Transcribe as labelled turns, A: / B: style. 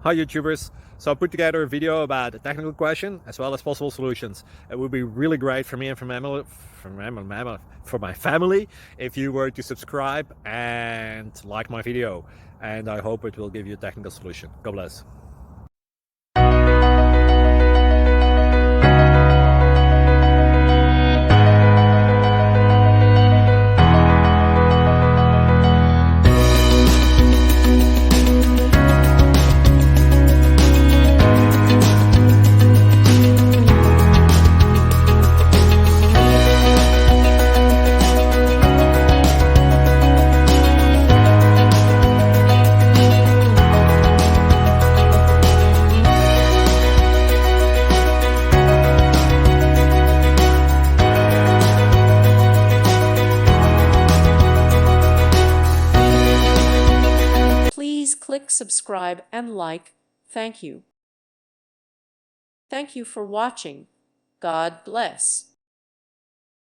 A: Hi YouTubers! So I put together a video about a technical question as well as possible solutions. It would be really great for me and for my family if you were to subscribe and like my video, and I hope it will give you a technical solution. God bless.
B: Please click subscribe and like. Thank you. Thank you for watching. God bless.